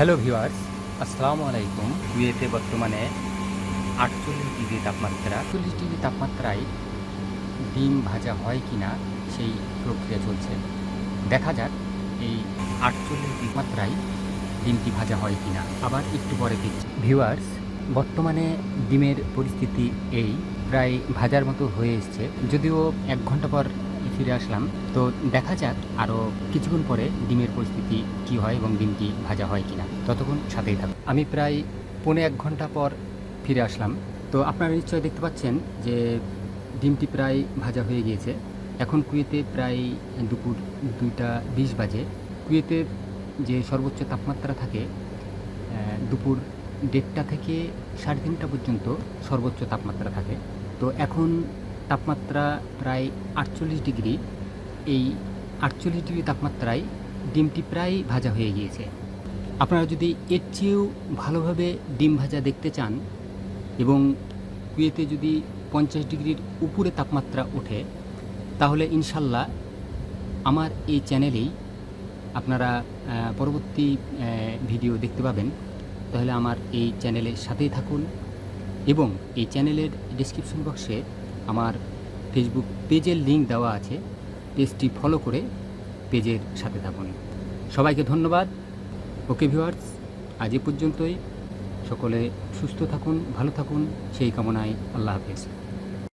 Hello viewers, আসসালামু আলাইকুম। কুয়েতে বর্তমানে ৪৮ ডিগ্রি তাপমাত্রা। ৪৮ ডিগ্রি তাপমাত্রায় ডিম ভাজা হয় কি না সেই প্রক্রিয়া চলছে। দেখা যাক এই ৪৮ ডিগ্রি তাপমাত্রায় ডিমটি ভাজা হয় কি না। আবার একটু পরে দেখছি। ভিউয়ার্স, বর্তমানে ডিমের পরিস্থিতি এই প্রায় ভাজার মতো হয়ে এসছে। যদিও ১ ঘন্টা পর ফিরে আসলাম, তো দেখা যাক আরও কিছুক্ষণ পরে ডিমের পরিস্থিতি কি হয় এবং ডিমটি ভাজা হয় কিনা। ততক্ষণ সাথেই থাকুন। আমি প্রায় পৌনে ১ ঘন্টা পর ফিরে আসলাম। তো আপনারা নিশ্চয়ই দেখতে পাচ্ছেন যে ডিমটি প্রায় ভাজা হয়ে গিয়েছে। এখন কুয়েতে প্রায় দুপুর ২টা ২০ বাজে। কুয়েতের যে সর্বোচ্চ তাপমাত্রা থাকে দুপুর ১:৩০ থেকে ৩:৩০ পর্যন্ত সর্বোচ্চ তাপমাত্রা থাকে। তো এখন তাপমাত্রা প্রায় ৪৮ ডিগ্রি। এই ৪৮ ডিগ্রি তাপমাত্রায় ডিমটি প্রায় ভাজা হয়ে গিয়েছে। আপনারা যদি এর চেয়েও ভালোভাবে ডিম ভাজা দেখতে চান এবং কুয়েতে যদি ৫০ ডিগ্রির উপরে তাপমাত্রা ওঠে, তাহলে ইনশাল্লাহ আমার এই চ্যানেলেই আপনারা পরবর্তী ভিডিও দেখতে পাবেন। তাহলে আমার এই চ্যানেলের সাথেই থাকুন এবং এই চ্যানেলের ডেসক্রিপশন বক্সে আমার ফেসবুক পেজের লিঙ্ক দেওয়া আছে। পেজটি ফলো করে পেজের সাথে থাকুন। সবাইকে ধন্যবাদ। ওকে ভিউয়ার্স, আজ এ পর্যন্তই। সকলে সুস্থ থাকুন, ভালো থাকুন, সেই কামনায় আল্লাহ হাফেজ।